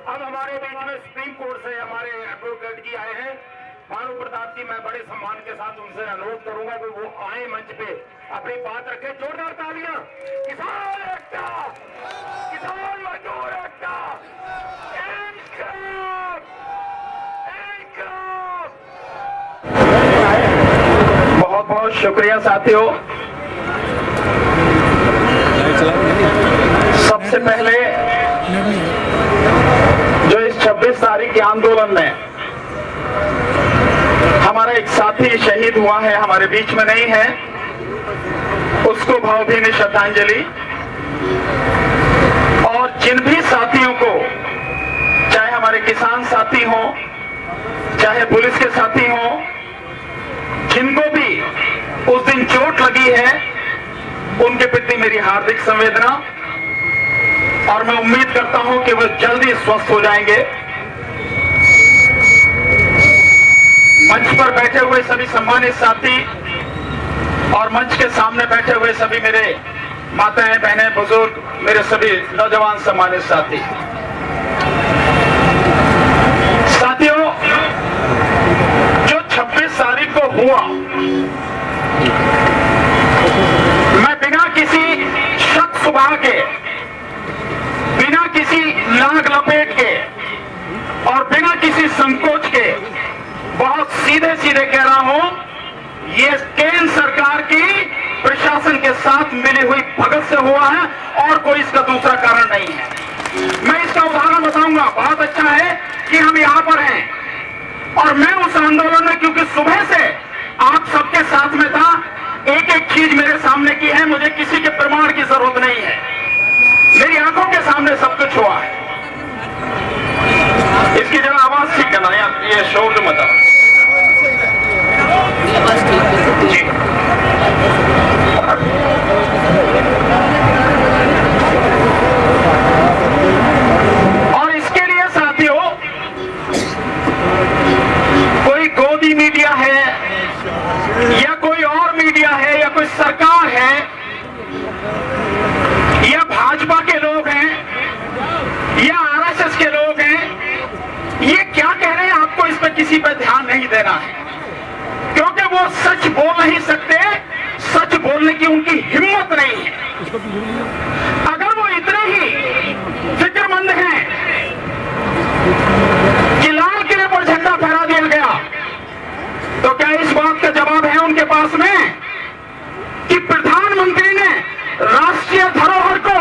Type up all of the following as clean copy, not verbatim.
अब हमारे बीच में सुप्रीम कोर्ट से हमारे एडवोकेट जी आए हैं, भानु प्रताप जी। मैं बड़े सम्मान के साथ उनसे अनुरोध करूंगा कि वो आए मंच पे अपनी बात रखें। जोरदार तालियां। किसान एकता, किसान मजदूर एकता, इंकलाब, इंकलाब। बहुत बहुत शुक्रिया साथियों। सबसे पहले जो इस 26 तारीख के आंदोलन में हमारा एक साथी शहीद हुआ है, हमारे बीच में नहीं है, उसको भावभीनी श्रद्धांजलि। और जिन भी साथियों को, चाहे हमारे किसान साथी हो, चाहे पुलिस के साथी हो, जिनको भी उस दिन चोट लगी है, उनके प्रति मेरी हार्दिक संवेदना। और मैं उम्मीद करता हूं कि वह जल्दी स्वस्थ हो जाएंगे। मंच पर बैठे हुए सभी सम्मानित साथी और मंच के सामने बैठे हुए सभी मेरे माताएं, बहनें, बुजुर्ग, मेरे सभी नौजवान सम्मानित साथी, साथियों, जो 26 तारीख को हुआ, मैं बिना किसी शक सुबह के, बिना किसी लाग लपेट के और बिना किसी संकोच के बहुत सीधे सीधे कह रहा हूं, ये केंद्र सरकार की प्रशासन के साथ मिली हुई भगत से हुआ है और कोई इसका दूसरा कारण नहीं है। मैं इसका उदाहरण बताऊंगा। बहुत अच्छा है कि हम यहां पर हैं और मैं उस आंदोलन में, क्योंकि सुबह से आप सबके साथ में था, एक एक चीज मेरे सामने की है, मुझे किसी के प्रमाण की जरूरत नहीं है, मेरी आंखों के सामने सब कुछ हुआ है। इसकी जरा आवाज ठीक करना, ये शोर जो मचा जी। और इसके लिए साथियों, कोई गोदी मीडिया है या कोई और मीडिया है या कोई सरकार है या भाजपा के लोग हैं या आरएसएस के लोग हैं, ये क्या कह रहे हैं आपको इस पर किसी पर ध्यान नहीं देना है, क्योंकि वो सच बोल नहीं सकते, सच बोलने की उनकी हिम्मत नहीं है। अगर वो इतने ही फिक्रमंद हैं कि लाल किले पर झंडा फहरा दिया गया, तो क्या इस बात का जवाब है उनके पास में कि प्रधानमंत्री ने राष्ट्रीय धरोहर को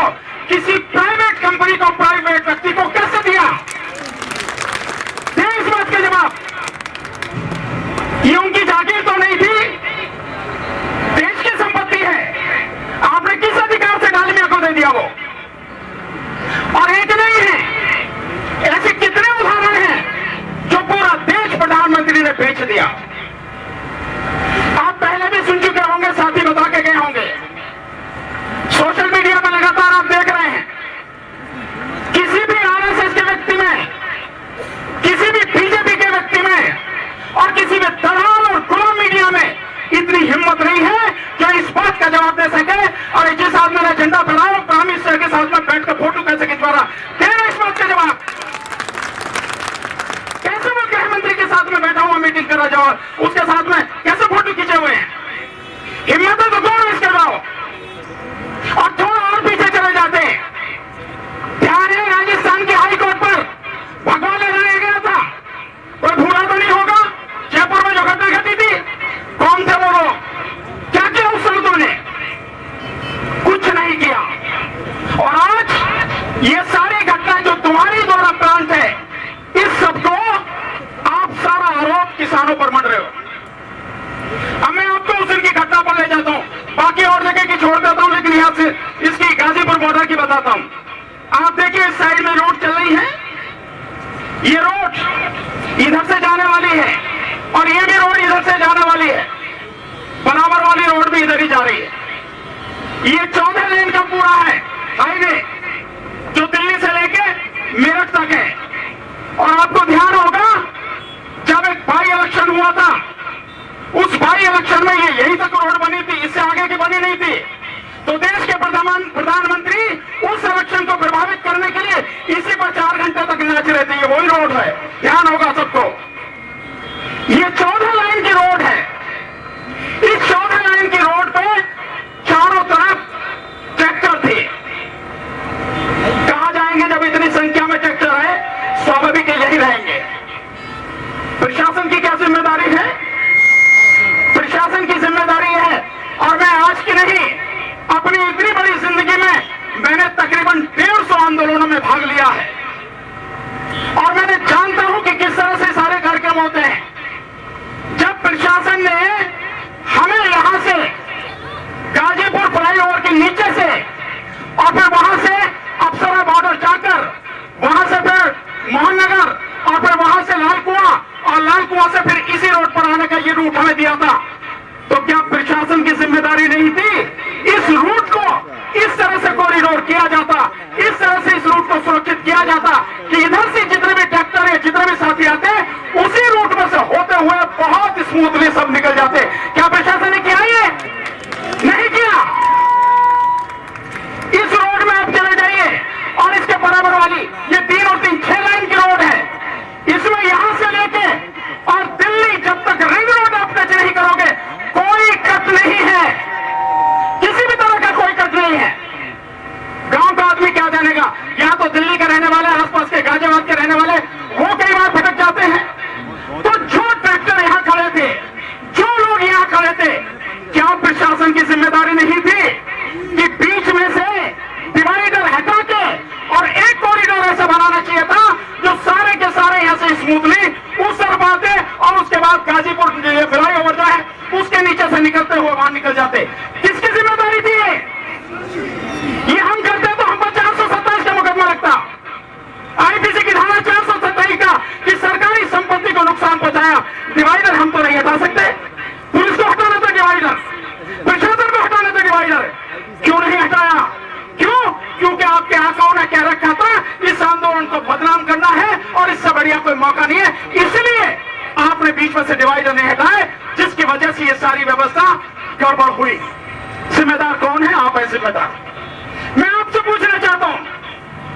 किसी प्राइवेट कंपनी को, प्राइवेट व्यक्ति को कैसे दिया? दे इस बात के जवाब। ये उनकी जागीर तो नहीं थी, देश की संपत्ति है, आपने किस अधिकार से डालमिया को दे दिया वो? और एक नहीं है, ऐसे कितने उदाहरण हैं जो पूरा देश प्रधानमंत्री ने बेच दिया। आप पहले भी सुन चुके होंगे, साथी बता के गए होंगे, सोशल मीडिया पर लगातार आप देख रहे हैं, किसी भी आरएसएस के व्यक्ति में, किसी भी बीजेपी के व्यक्ति में और किसी भी दलाल और गुलाम मीडिया में इतनी हिम्मत नहीं है कि इस बात का जवाब दे सके और जिस आदमी ने झंडा फहराया प्राइम मिनिस्टर के साथ में बैठकर फोटो कैसे खिंचवा रहा, देना इस बात का जवाब। कैसे वो गृह मंत्री के साथ में बैठा हुआ मीटिंग कर रहा जवाब, उसके साथ में कैसे फोटो खींचे हुए हैं? हिम्मत है तो दो इसके जवाब। और थोड़ा और पीछे चले जाते हैं, ध्यान है राजस्थान के हाई कोर्ट पर भगवा लगाया गया था, कोई भूला तो नहीं होगा, जयपुर में जो घटना घटी थी, कौन थे वो लोग, क्या किया उस संतों ने? कुछ नहीं किया। और आज ये सारी घटना जो तुम्हारी द्वारा प्लांट है, इस सबको आप सारा आरोप किसानों पर मंड रहे हो। अब मैं आपको उस दिन की घटना पर ले जाता हूं, बाकी और जगह की छोड़ देता हूं, लेकिन यहां से इसकी गाजीपुर बॉर्डर की बताता हूं। आप देखिए इस साइड में रोड चल रही है, ये रोड इधर से जाने वाली है और ये भी रोड इधर से जाने वाली है, बराबर वाली रोड भी इधर ही जा रही है। ये 14 लेन का पूरा है हाईवे जो दिल्ली से लेके मेरठ तक है। और आपको ध्यान होगा, जब एक बाई इलेक्शन हुआ था, उस बाई इलेक्शन में ये यहीं तक रोड बनी थी, इससे आगे की बनी नहीं थी। तो देश के प्रधानमंत्री उस इलेक्शन को प्रभावित करने के लिए इसी पर 4 घंटे तक नाच रहे रहे थे, ये वही रोड है, ध्यान होगा सबको। ये 14 लाइन की रोड है। इस 14 लाइन की रोड पे चारों तरफ ट्रैक्टर थे। कहां जाएंगे जब इतनी संख्या में ट्रैक्टर है? स्वाभाविक यही रहेंगे। प्रशासन की क्या जिम्मेदारी है? प्रशासन की जिम्मेदारी है। और मैं आज की नहीं, अपनी इतनी बड़ी जिंदगी में मैंने तकरीबन 150 आंदोलनों में भाग लिया है और मैंने जानता हूं कि किस तरह से सारे कार्यक्रम होते हैं। जब प्रशासन ने हमें यहां से गाजीपुर फ्लाईओवर के नीचे से और फिर वहां से अप्सरा बॉर्डर जाकर वहां से फिर मोहननगर और फिर वहां से लालकुआं और लालकुआं से फिर इसी रोड पर आने का ये रूट हमें दिया था, तो क्या प्रशासन की जिम्मेदारी नहीं थी इस रूट को इस तरह से कॉरिडोर किया जाता, इस तरह से इस रूट को सुरक्षित किया जाता कि इधर से जितने भी ट्रैक्टर है, जितने भी साथी आते हैं उसी रूट में से होते हुए बहुत स्मूथली सब निकल जाते। क्या प्रशासन ने किया? ये नहीं किया। इस रोड में आप चले जाइए और इसके बराबर वाली ये 3 और 3 6 लाइन की रोड है। इसमें यहां से लेके और दिल्ली जब तक रिंग रोड आप टच नहीं करोगे कोई कट नहीं है, किसी भी तरह का कोई कट नहीं है। गांव का आदमी क्या जानेगा? यहां तो दिल्ली के रहने वाले, आसपास के गाजियाबाद के रहने वाले वो कई बार भटक जाते हैं। तो जो ट्रैक्टर यहां खड़े थे, जो लोग यहां खड़े थे, क्या प्रशासन की जिम्मेदारी नहीं थी कि बीच में से डिवाइडर हटा के और एक कॉरिडोर ऐसा बनाना चाहिए था जो सारे के सारे यहां से स्मूथली उस तरफ आते और उसके बाद गाजीपुर फ्लाईओवर जो है उसके नीचे से निकलते हुए वहां निकल जाते। किसकी जिम्मेदारी थी ये हम करते तो हम पर 427 का मुकदमा लगता, आईपीसी की धारा 427 का कि सरकारी संपत्ति को नुकसान पहुंचाया। डिवाइडर हम तो नहीं हटा सकते, पुलिस को हटाना था डिवाइडर, प्रशासन को हटाना था डिवाइडर, क्यों नहीं हटाया? क्यों? क्योंकि आपके आकाओं ने कह रखा था इस आंदोलन को बदनाम करना है और इससे बढ़िया कोई मौका नहीं है, इसलिए आपने बीच में से डिवाइडर नहीं हटाए, जिसकी वजह से ये सारी व्यवस्था गड़बड़ हुई। जिम्मेदार कौन है? आप है जिम्मेदार। मैं आपसे पूछना चाहता हूं,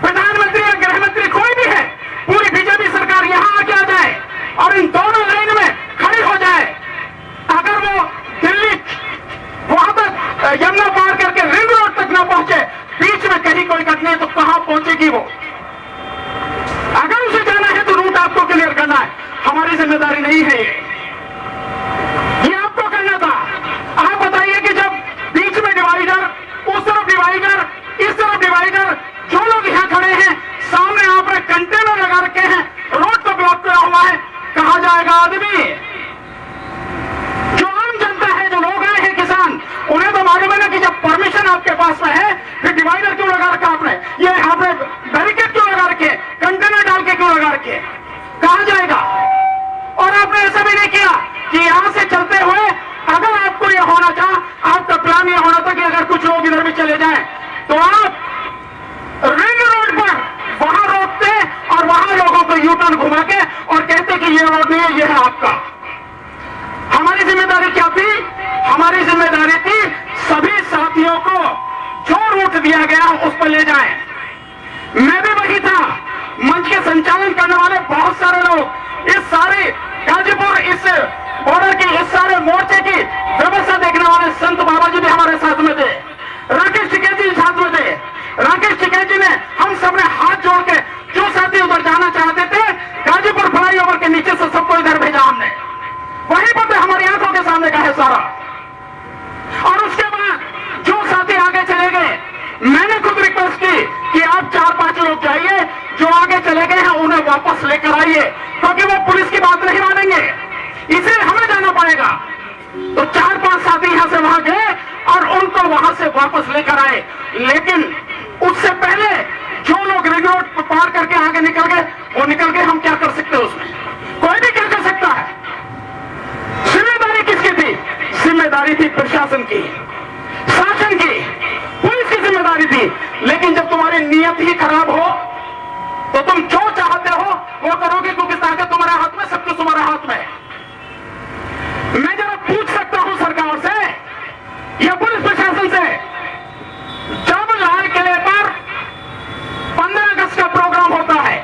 प्रधानमंत्री या गृह मंत्री कोई भी है, पूरी बीजेपी सरकार यहां आके आ जाए और इन दोनों लाइन में खड़ी हो जाए, अगर वो दिल्ली वहां तक यमुना पार करके रिंग रोड तक ना पहुंचे, बीच में कहीं कोई कट नहीं, तो कहां पहुंचेगी वो? अगर उसे जाना है तो रूट आपको क्लियर करना है, हमारी जिम्मेदारी नहीं है ये आपको करना था। आप बताइए कि जब बीच में डिवाइडर, उस तरफ डिवाइडर, इस तरफ डिवाइडर, जो लोग यहां खड़े हैं, सामने आपने कंटेनर लगा रखे हैं, रोड को ब्लॉक करा हुआ है, कहां जाएगा आदमी? जो आम जनता है, जो लोग आए हैं किसान, उन्हें तो मालूम है ना कि जब परमिशन आपके पास में है फिर डिवाइडर क्यों लगा रखा आपने, ये आपने बैरिकेड क्यों लगा रखे, कंटेनर डाल के क्यों लगा रखे, कहां जाएगा? और आपने ऐसा भी नहीं किया कि यहां से चलते हुए अगर आपको यह होना था, आपका प्लान यह होना था कि अगर कुछ लोग इधर भी चले जाएं तो आप रिंग रोड पर वहां रोकते और वहां लोगों को यू टर्न घुमा के और कहते कि ये रोड नहीं है, ये है आपका। हमारी जिम्मेदारी क्या थी? हमारी जिम्मेदारी थी सभी साथियों को जो रूट दिया गया उस पर ले जाएं। मैं भी वही था, मंच के संचालन करने वाले बहुत सारे लोग, इस सारे गाजीपुर इस बॉर्डर की इस सारे मोर्चे की व्यवस्था देखने वाले संत बाबा जी भी हमारे साथ में थे, राकेश टिकैत जी साथ में थे। राकेश टिकैत जी ने हम सबने हाथ जोड़ के जो साथी उधर जाना चाहते थे गाजीपुर फ्लाईओवर के नीचे से सबको इधर भेजा हमने, वहीं पर हमारी आंखों के सामने का है सारा। और उसके बाद जो साथी आगे चले गए, मैंने खुद रिक्वेस्ट की कि आप 4-5 लोग जाइए, जो आगे चले गए हैं उन्हें वापस लेकर आइए, क्योंकि वो पुलिस की बात नहीं मानेंगे, इसलिए हमें जाना पड़ेगा। तो 4-5 साथी यहां से वहां गए और उनको वहां से वापस लेकर आए, लेकिन उससे पहले जो लोग रिंग रोड पार करके आगे निकल गए वो निकल गए। हम क्या कर सकते हैं उसमें? कोई भी क्या कर सकता है? जिम्मेदारी किसकी थी? जिम्मेदारी थी प्रशासन की, शासन की, पुलिस की जिम्मेदारी थी। लेकिन जब तुम्हारी नीयत ही खराब हो तो तुम जो चाहते हो वो करोगे, क्योंकि ताकत तुम्हारे हाथ में, सब कुछ तुम्हारे हाथ में। मैं जरा पूछ सकता हूं सरकार से या पुलिस प्रशासन से, जब लाल किले पर 15 अगस्त का प्रोग्राम होता है,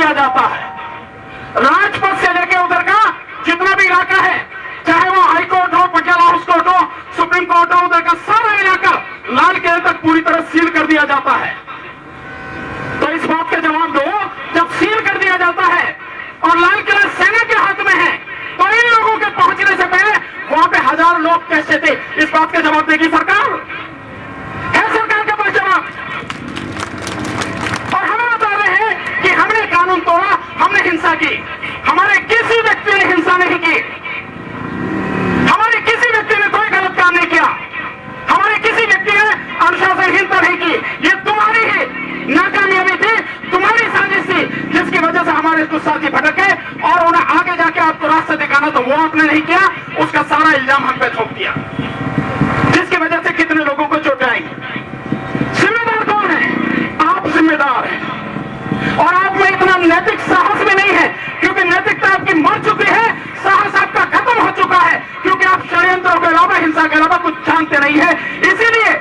दिया जाता है। राजपथ से लेकर उधर का जितना भी इलाका है, चाहे वो हाई कोर्ट हो, पटियाला हाउस कोर्ट हो, सुप्रीम कोर्ट हो, उधर का सारा इलाका लाल किले तक पूरी तरह सील कर दिया जाता है। तो इस बात का जवाब दो, जब सील कर दिया जाता है और लाल किला सेना के हाथ में है, तो इन लोगों के पहुंचने से पहले वहां पे 1000 लोग कैसे थे? इस बात का जवाब देगी सरकार? है सरकार के पास जवाब? और हमें बता रहे हैं कि हमने कानून तोड़ा, हमने हिंसा की। हमारे किसी व्यक्ति ने हिंसा नहीं की, हमारे किसी व्यक्ति ने कोई गलत काम नहीं किया, हमारे किसी व्यक्ति ने अनुशासनहीनता नहीं की। ये तुम्हारी ही नाकामयाबी थी, तुम्हारी साजिश थी, जिसकी वजह से हमारे कुछ साथी भटके और उन्हें आगे जाके आपको रास्ता दिखाना तो वो आपने नहीं किया, उसका सारा इल्जाम हम पे थोप दिया, जिसकी वजह से कितने लोगों को चोट आई। जिम्मेदार कौन है? आप जिम्मेदार हैं। और आप में इतना नैतिक साहस भी नहीं है, क्योंकि नैतिकता आपकी मर चुकी है, साहस आपका खत्म हो चुका है, क्योंकि आप षड्यंत्रों के अलावा, हिंसा के अलावा कुछ जानते नहीं है। इसीलिए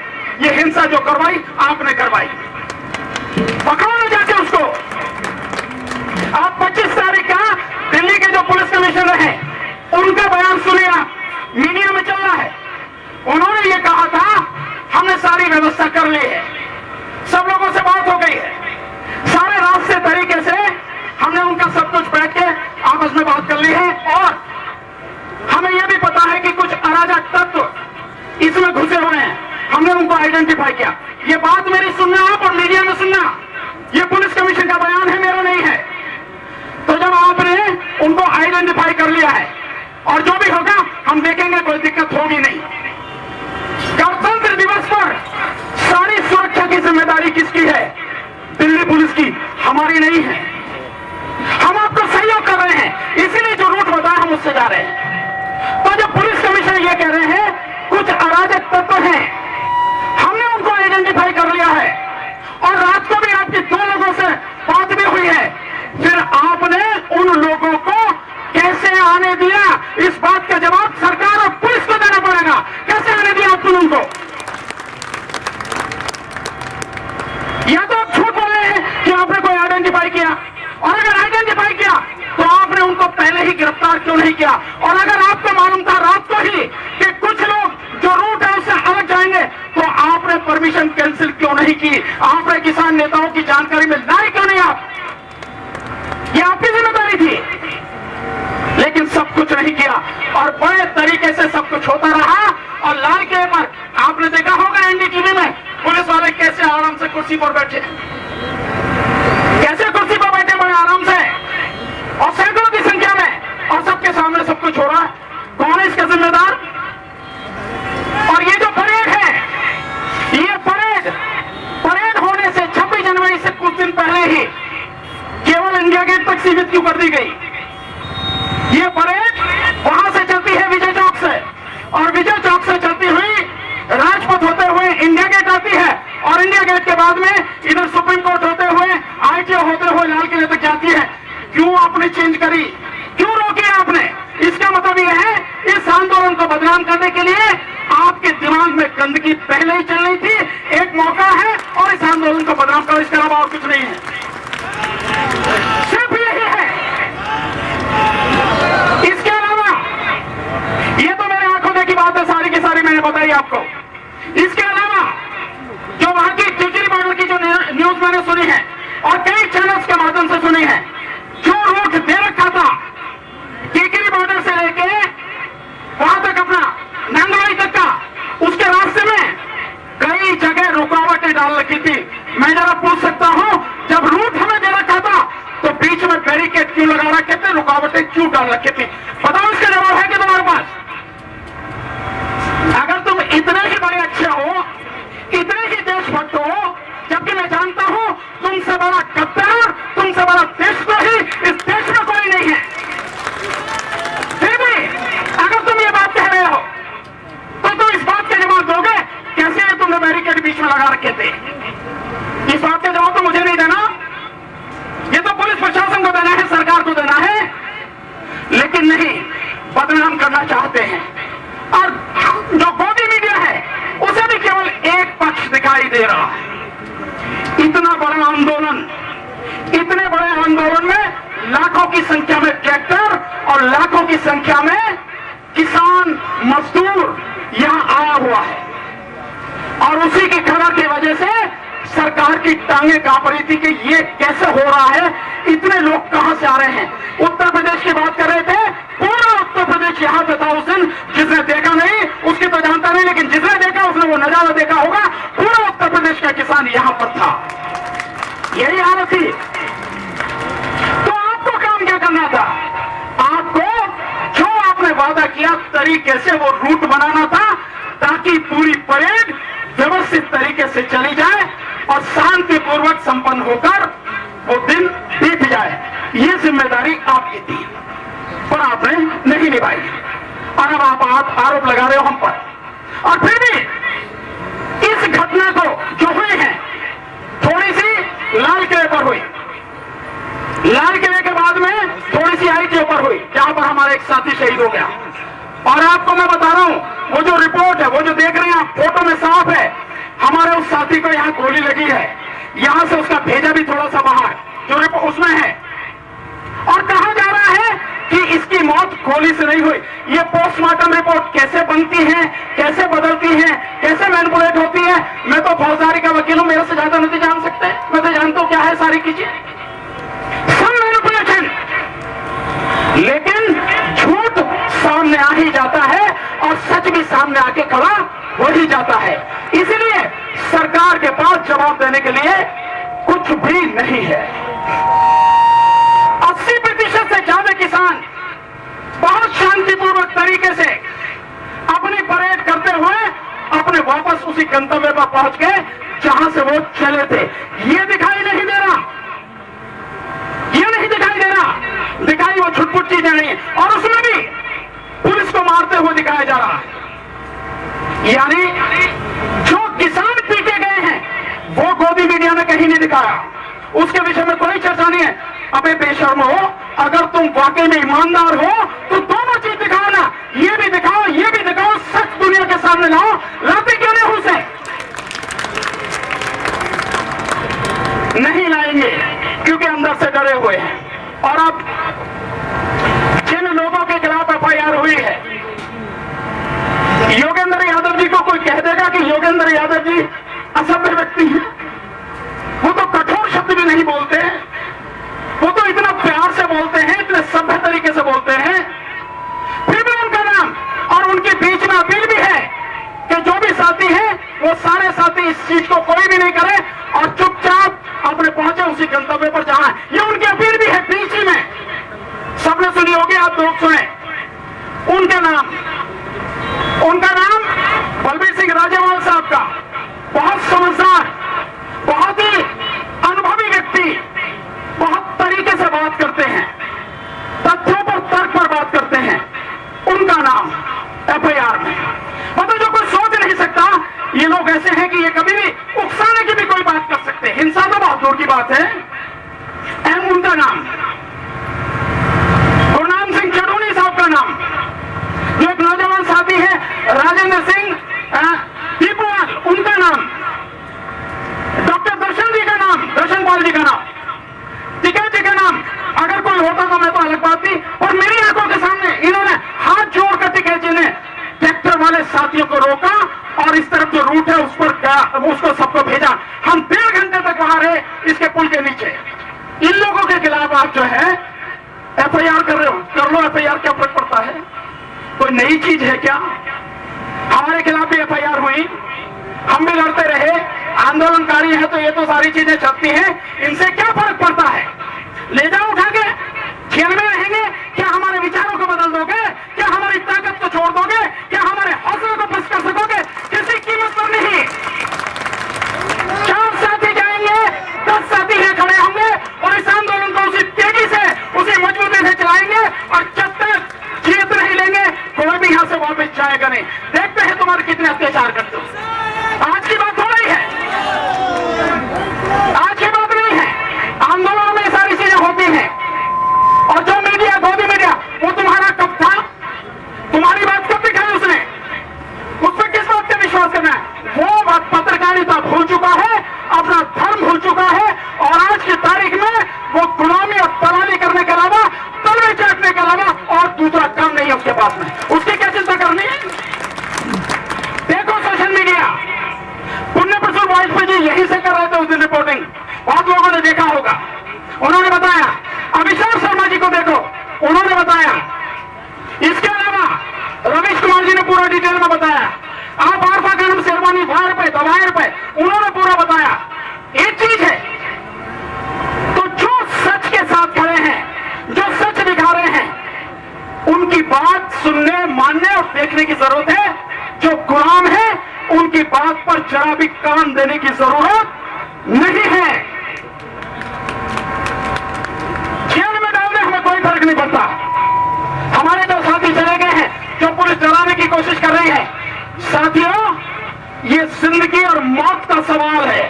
ये हिंसा जो करवाई आपने करवाई, पकड़ो ना जाके उसको। आप 25 तारीख का दिल्ली के जो पुलिस कमिश्नर हैं, उनका बयान सुनिए, मीडिया में चल रहा है। उन्होंने ये कहा था हमने सारी व्यवस्था कर ली है, सब लोगों से बात हो गई है, सारे रास्ते तरीके से हमने उनका सब कुछ बैठ के आपस में बात कर ली है, और हमें यह भी पता है कि कुछ अराजक तत्व इसमें घुसे हुए हैं, हमने उनको आइडेंटिफाई किया। ये बात मेरी सुनना आप और मीडिया में सुनना, ये पुलिस कमीशन का बयान है, मेरा नहीं है। तो जब आपने उनको आइडेंटिफाई कर लिया है, और जो भी होगा हम देखेंगे, कोई दिक्कत होगी नहीं। गणतंत्र दिवस पर सारी सुरक्षा की जिम्मेदारी किसकी है? दिल्ली पुलिस की, हमारी नहीं है। हम आपको सहयोग कर रहे हैं, इसीलिए जो रूट बताया हम उससे जा रहे हैं। तो जब पुलिस कमिश्नर ये कह रहे हैं कुछ अराजक तत्व हैं, हमने उनको आइडेंटिफाई कर लिया है, और रात को भी आपकी 2 लोगों से बात भी हुई है, फिर आपने उन लोगों को कैसे आने दिया? इस बात का जवाब सरकार और पुलिस को देना पड़ेगा। कैसे आने दिया आपने उनको? या तो आप झूठ बोले हैं कि आपने कोई आइडेंटिफाई किया, और अगर आइडेंटिफाई किया तो आपने उनको पहले ही गिरफ्तार क्यों नहीं किया? और अगर आपको मालूम था रात को ही कि कुछ लोग जो रूट है उससे अलग जाएंगे, तो आपने परमिशन कैंसिल क्यों नहीं की? आपने किसान नेताओं की जानकारी में लाए क्यों नहीं? आप, ये आपकी जिम्मेदारी थी, लेकिन सब कुछ नहीं किया, और बड़े तरीके से सब कुछ होता रहा। और लाल किले पर आपने देखा होगा एनडीटीवी में पुलिस वाले कैसे आराम से कुर्सी पर बैठे, कैसे कुर्सी पर बैठे बड़े आराम से, और सैकड़ों की संख्या में, और सबके सामने सब कुछ हो रहा है। कौन है इसका जिम्मेदार? और ये जो परेड है, ये परेड होने से 26 जनवरी से कुछ दिन पहले ही केवल इंडिया गेट तक सीमित क्यों कर दी गई? ये परेड वहां से चलती है विजय चौक से, और विजय चौक से चलती हुई राजपथ होते हुए इंडिया गेट आती है, और इंडिया गेट के बाद में इधर सुप्रीम कोर्ट होते हुए, आईटीओ होते हुए लाल किले तक जाती है। क्यों आपने चेंज करी? क्यों रोकी आपने? इसका मतलब यह है इस आंदोलन को बदनाम करने के लिए आपके दिमाग में गंदगी पहले ही चल रही थी। एक मौका है और इस आंदोलन को बदनाम करो, इसके अलावा और कुछ नहीं है, सिर्फ यही है। इसके अलावा ये तो मेरे आंखों देखी बात है, सारी की सारी मैंने बताई आपको। इसके अलावा जो वहां की टिकरी बॉर्डर की जो न्यूज मैंने सुनी है और कई चैनल्स के माध्यम से सुनी है, जो रूट दे रखा था टिकरी बॉर्डर से लेके वहां तक अपना नंगलाई तक का, उसके रास्ते में कई जगह रुकावटें डाल रखी थी। मैं जरा पूछ सकता हूं, जब रूट हमें दे रखा था तो बीच में बैरिकेड क्यों लगा रखे थे, रुकावटें क्यों डाल रखी थी? बताओ, इसका जवाब है कि तुम्हारे पास? अगर तुम इतने ही बड़े अच्छे हो, इतने ही देशभक्त हो, जबकि मैं जानता हूं तुमसे बड़ा गद्दार, तुमसे बड़ा देशद्रोही इस देश में कोई नहीं है, फिर भी अगर तुम ये बात कह रहे हो तो तुम इस बात का जवाब दोगे कैसे तुमने बैरिकेड बीच में लगा रखे थे? इस बात का जवाब तो मुझे नहीं देना, ये तो पुलिस प्रशासन को देना है, सरकार को देना है, लेकिन नहीं, बदनाम करना चाहते हैं। और जो गोदी मीडिया है उसे भी केवल एक पक्ष दिखाई दे रहा है। इतना बड़ा आंदोलन, इतने बड़े आंदोलन में लाखों की संख्या में ट्रैक्टर और लाखों की संख्या में किसान मजदूर यहां आया हुआ है, और उसी की खबर की वजह से सरकार की टांगे कांप रही थी कि ये कैसे हो रहा है, इतने लोग कहां से आ रहे हैं। उत्तर प्रदेश की बात कर रहे थे, पूरा उत्तर प्रदेश यहां पे था उस दिन। जिसने देखा नहीं उसकी तो जानता नहीं, लेकिन जिसने देखा उसने वो नजारा देखा होगा। पूरा उत्तर प्रदेश का किसान यहां पर था, यही हालत थी। तो आपको काम क्या करना था? आपको जो आपने वादा किया तरीके से वो रूट बनाना था, ताकि पूरी परेड व्यवस्थित तरीके से चली जाए और शांतिपूर्वक संपन्न होकर वो दिन बीत जाए। ये जिम्मेदारी आपकी थी, पर आपने नहीं निभाई, और अब आप आरोप लगा रहे हो हम पर। और फिर भी इस घटना को जो हुई है, थोड़ी सी लाल किले पर हुई, लाल किले के बाद में थोड़ी सी ITO पर हुई, जहां पर हमारा एक साथी शहीद हो गया। और आपको मैं बता रहा हूं, वो जो रिपोर्ट है, वो जो देख रहे हैं आप, फोटो में साफ है, हमारे उस साथी को यहां गोली लगी है, यहां से उसका भेजा भी थोड़ा सा बाहर, जो रिपोर्ट उसमें है। और कहा जा रहा है कि इसकी मौत गोली से नहीं हुई। ये पोस्टमार्टम रिपोर्ट कैसे बनती है, कैसे बदलती है, कैसे मैनिपुलेट होती है, मैं तो फौजदारी का वकील हूं, मेरे से ज्यादा नहीं जान सकते। मैं तो जानता हूं क्या है सारी चीजें, सब मैनिपुलेशन। लेकिन झूठ सामने आ ही जाता है और सच भी सामने आके खड़ा हो ही जाता है। इसलिए सरकार के पास जवाब देने के लिए कुछ भी नहीं है। 80% से ज्यादा किसान बहुत शांतिपूर्वक तरीके से अपनी परेड करते हुए अपने वापस उसी गंतव्य पर पहुंच गए जहां से वो चले थे। ये दिखाई नहीं दे रहा, ये नहीं दिखाई दे रहा, दिखाई वो छुटपुट चीजें नहीं है, और उसमें भी पुलिस को मारते हुए दिखाया जा रहा है। यानी जो किसान पीटे गए हैं वो गोदी मीडिया ने कहीं नहीं दिखाया, उसके विषय में कोई चर्चा नहीं है। अबे बेशर्म हो, अगर तुम वाकई में ईमानदार हो तो दोनों चीज दिखाओ ना, ये भी दिखाओ, ये भी दिखाओ, सच दुनिया के सामने लाओ। लाते क्यों नहीं उसे? नहीं लाएंगे क्योंकि अंदर से डरे हुए हैं। और अब जिन लोगों के खिलाफ FIR हुई है, योगेंद्र यादव जी को कोई कह देगा कि योगेंद्र यादव जी असभ्य व्यक्ति हैं, वो तो कठोर शब्द भी नहीं बोलते हैं, वो तो इतना प्यार से बोलते हैं, इतने सभ्य तरीके से बोलते हैं, फिर भी उनका नाम और उनके बीच में अपील भी है कि जो भी साथी हैं वो सारे साथी इस चीज को कोई भी नहीं करे और चुपचाप अपने पहुंचे उसी गंतव्य पर जहां है। ये उनकी अपील भी है बीच ही में, सबने सुनी होगी, आप लोग सुने। उनका नाम बलबीर सिंह राजेवाल साहब का, बहुत समझदार, बहुत ही अनुभवी व्यक्ति, बहुत तरीके से बात करते हैं, तथ्यों पर तर्क पर बात करते हैं। उनका नाम FIR में, मतलब जो कोई सोच नहीं सकता, ये लोग ऐसे हैं कि ये कभी भी उकसाने की भी कोई बात कर सकते हैं, हिंसा तो बहुत दूर की बात है। उनका नाम गुरनाम सिंह चढ़ूनी साहब का नाम, जो एक नौजवान साथी है राजेंद्र सिंह दीपुवाल, उनका नाम, डॉक्टर दर्शन जी का नाम, दर्शन पाल जी का नाम, टिकैत जी का नाम। अगर कोई होता तो मैं तो अलग बात थी, और मेरी आंखों के सामने इन्होंने हाथ जोड़कर टिकैत जी ने ट्रैक्टर वाले साथियों को रोका और इस तरफ जो रूट है उस पर उसको सबको भेजा। हम 1.5 घंटे तक वहां रहे इसके पुल के नीचे। इन लोगों के खिलाफ आप जो है FIR कर रहे हो, कर लो, FIR क्या फर्क पड़ता है? कोई नई चीज है क्या? हमारे खिलाफ भी FIR हुई, हम भी लड़ते रहे, आंदोलनकारी है तो ये तो सारी चीजें चलती हैं, इनसे क्या फर्क पड़ता है? ले जाओ उठा के, जेल में रहेंगे क्या? हमारे विचारों को बदल दोगे क्या? हमारी ताकत को छोड़ दोगे क्या? हमारे हौसले को बस कर सकोगे? किसी कीमत पर नहीं। 4 साथी जाएंगे, 10 साथी हैं खड़े होंगे और इस आंदोलन को उसी तेजी से, उसी मजबूती से चलाएंगे, और जब तक जीत नहीं लेंगे कोई भी यहां से वापस जाएगा नहीं। देखते हैं तुम्हारे कितने अत्याचार करते हो। आज की बात हो रही है, आज की बात नहीं है, आंदोलन में सारी चीजें होती हैं। और जो देने की जरूरत है, जो गुलाम है उनकी बात पर जरा भी कान देने की जरूरत नहीं है। जेल में डालने हमें कोई फर्क नहीं पड़ता। हमारे जो साथी चले गए हैं, जो पुलिस डराने की कोशिश कर रही है, साथियों ये जिंदगी और मौत का सवाल है।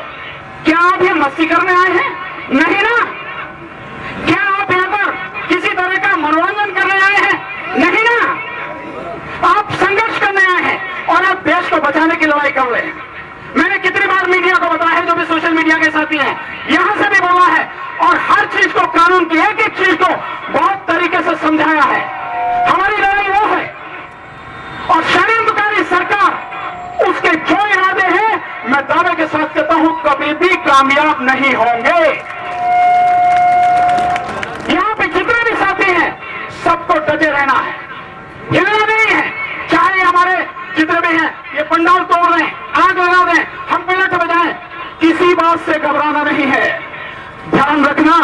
क्या आप ये मस्ती करने आए हैं? नहीं ना। क्या आप यहाँ पर किसी तरह का मनोरंजन करने आए हैं? नहीं ना। आप संघर्ष करने आए हैं और आप देश को बचाने की लड़ाई कर रहे हैं। मैंने कितनी बार मीडिया को बताया है, जो भी सोशल मीडिया के साथी हैं, यहां से भी बोला है और हर चीज को, कानून की एक एक चीज को बहुत तरीके से समझाया है। हमारी लड़ाई वो है और षड्यंत्रकारी सरकार, उसके जो इरादे हैं, मैं दावे के साथ कहता हूं कभी भी कामयाब नहीं होंगे। यहां पे जितने भी साथी हैं सबको डटे रहना है, हिलना नहीं है। चाहे हमारे जितने भी हैं ये पंडाल तोड़ दें, आग लगा दें, हम पलट बजाएं, किसी बात से घबराना नहीं है। ध्यान रखना,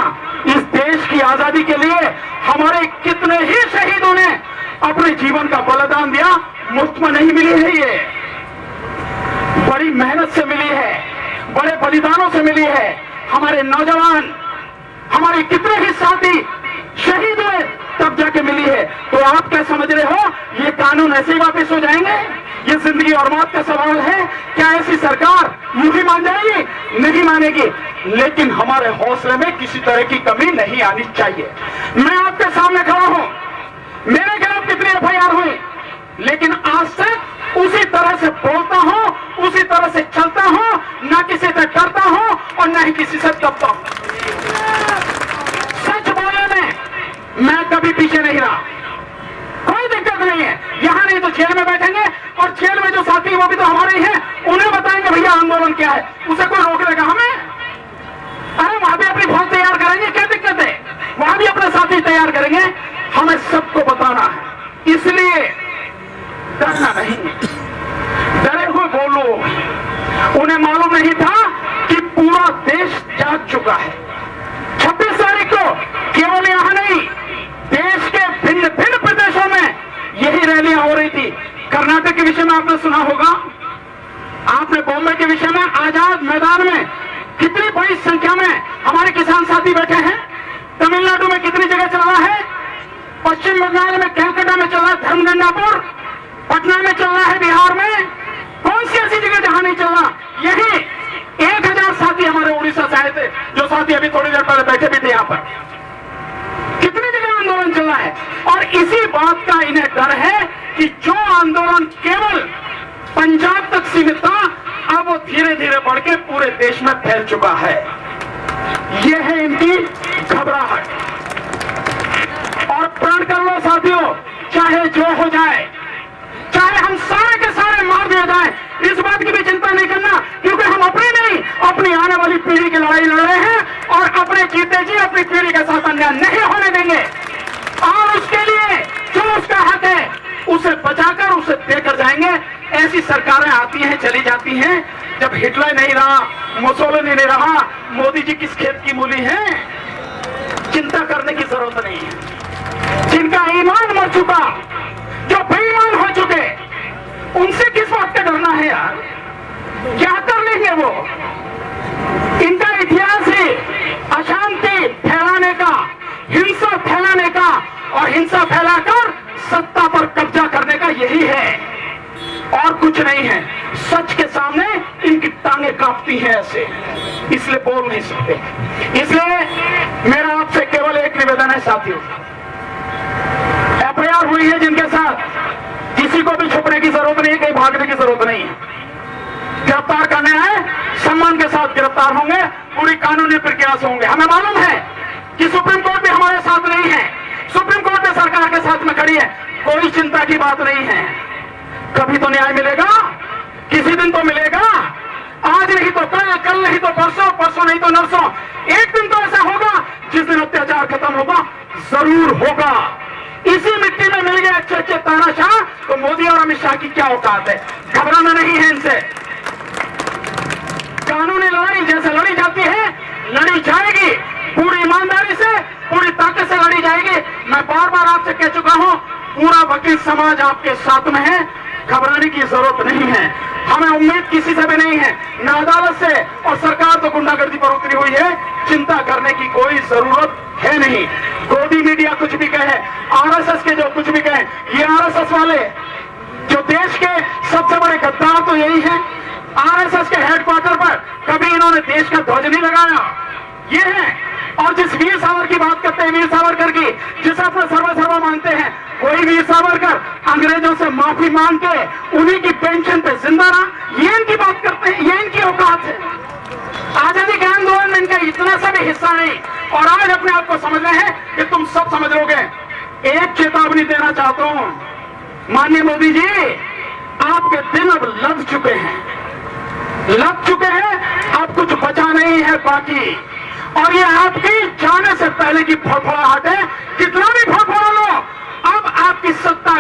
इस देश की आजादी के लिए हमारे कितने ही शहीदों ने अपने जीवन का बलिदान दिया। मुफ्त में नहीं मिली है, ये बड़ी मेहनत से मिली है, बड़े बलिदानों से मिली है। हमारे नौजवान, हमारे कितने ही साथी शहीद हुए तब जाके मिली है। तो आप क्या समझ रहे हो, ये कानून ऐसे ही वापस हो जाएंगे? ये जिंदगी और मौत का सवाल है। क्या ऐसी सरकार यूं ही मान जाएगी? नहीं मानेगी। लेकिन हमारे हौसले में किसी तरह की कमी नहीं आनी चाहिए। मैं आपके सामने खड़ा हूं, मेरे खिलाफ कितनी एफआईआर हुई, लेकिन आज तक उसी तरह से बोलता हूं, उसी तरह से चलता हूं, ना किसी से डरता हूं और ना ही किसी से दबता हूं। सच बोलने में मैं कभी पीछे नहीं रहा, कोई दिक्कत नहीं है। यहां नहीं तो जेल में बैठेंगे और जेल में जो साथी वो भी तो हमारे ही हैं, उन्हें बताएंगे भैया आंदोलन क्या है, उसे कोई रोक लेगा हमें? अरे वहां भी अपनी फौज तैयार करेंगे, क्या दिक्कत है? वहां भी अपने साथी तैयार करेंगे। हमें सबको बताना है, इसलिए डरना नहीं। डरे हुए वो लोग, उन्हें मालूम नहीं था कि पूरा देश जाग चुका है। 26 तारीख को केवल यहां नहीं, देश के भिन्न भिन्न प्रदेशों में यही रैलियां हो रही थी। कर्नाटक के विषय में आपने सुना होगा, आपने बॉम्बे के विषय में आजाद मैदान में कितनी बड़ी संख्या में हमारे किसान साथी बैठे हैं। तमिलनाडु में कितनी जगह चल रहा है, पश्चिम बंगाल में कैलकाटा में चल रहा है, धर्मगंगापुर, पटना में चल रहा है, बिहार में कौन सी ऐसी जगह जहां नहीं चल रहा? यही 1000 साथी हमारे उड़ीसा से आए थे, जो साथी अभी थोड़ी देर पहले बैठे भी थे यहाँ पर। कितनी जगह आंदोलन चल रहा है और इसी बात का इन्हें डर है कि जो आंदोलन केवल पंजाब तक सीमित था, अब वो धीरे धीरे बढ़ के पूरे देश में फैल चुका है। यह है इनकी घबराहट। और प्रण कर लो साथियों, चाहे जो हो जाए, चाहे हम सारे के सारे मार दिए जाए, इस बात की भी चिंता नहीं करना, क्योंकि हम अपनी नहीं, अपनी आने वाली पीढ़ी की लड़ाई लड़ रहे हैं और अपने जीते जी अपनी पीढ़ी के साथ अन्याय नहीं होने देंगे। और उसके लिए जो उसका हक है उसे बचाकर उसे देकर जाएंगे। ऐसी सरकारें आती हैं, चली जाती हैं। जब हिटलर नहीं रहा, मुसोलिनी नहीं रहा, मोदी जी किस खेत की मूली है? चिंता करने की जरूरत नहीं है। जिनका ईमान मर चुका, जो बेईमान हो चुके, उनसे किस बात का डरना है यार? क्या कर लेंगे वो? इनका इतिहास ही अशांति फैलाने का, हिंसा फैलाने का और हिंसा फैलाकर सत्ता पर कब्जा करने का यही है और कुछ नहीं है। सच के सामने इनकी टांगें कांपती हैं ऐसे, इसलिए बोल नहीं सकते। इसलिए मेरा आपसे केवल एक निवेदन है साथियों, एफआईआर हुई है जिनके साथ, किसी को भी छुपने की जरूरत नहीं है, कहीं भागने की जरूरत नहीं है। गिरफ्तार करने आए, सम्मान के साथ गिरफ्तार होंगे, पूरी कानूनी प्रक्रिया से होंगे। हमें मालूम है कि सुप्रीम कोर्ट भी हमारे साथ नहीं है, सुप्रीम कोर्ट भी सरकार के साथ में खड़ी है, कोई चिंता की बात नहीं है। कभी तो न्याय मिलेगा, किसी दिन तो मिलेगा, आज नहीं तो कल, कल नहीं तो परसों, परसों नहीं तो नरसों। एक दिन तो ऐसा होगा जिस दिन अत्याचार खत्म होगा, जरूर होगा। इसी मिट्टी में मिल गए अच्छे अच्छे तानाशाह, तो मोदी और अमित शाह की क्या औकात है? घबराना नहीं है इनसे। कानूनी लड़ाई जैसे लड़ी जाती है, लड़ी जाएगी, पूरी ईमानदारी से, पूरी ताकत से लड़ी जाएगी। मैं बार बार आपसे कह चुका हूं, पूरा वकील समाज आपके साथ में है, घबराने की जरूरत नहीं है। हमें उम्मीद किसी से भी नहीं है, न अदालत से, और सरकार तो गुंडागर्दी पर उतरी हुई है, चिंता करने की कोई जरूरत है नहीं। गोदी मीडिया कुछ भी कहे, आरएसएस के जो कुछ भी कहे, ये आरएसएस वाले जो देश के सबसे बड़े गद्दार तो यही है। आरएसएस के हेडक्वार्टर पर कभी इन्होंने देश का ध्वज नहीं लगाया, ये है। और जिस वीर सावरकर की बात करते हैं, वीर सावरकर की, जिसे अपना सर्वा मानते हैं, वही वीर सावरकर अंग्रेजों से माफी मांग के उन्हीं की पेंशन पे जिंदा रहा, ये इनकी बात करते हैं, ये इनकी औकात है। आजादी के आंदोलन में इनका इतना सा भी हिस्सा नहीं, और आज अपने आप को समझ रहे हैं कि तुम सब समझ लोगे। एक चेतावनी देना चाहता हूं, माननीय मोदी जी, आपके दिन अब लग चुके हैं, अब कुछ बचा नहीं है बाकी। और ये आपकी जाने से पहले की फड़फड़ाहट है, कितना भी फड़फड़ा लो, अब आपकी सत्ता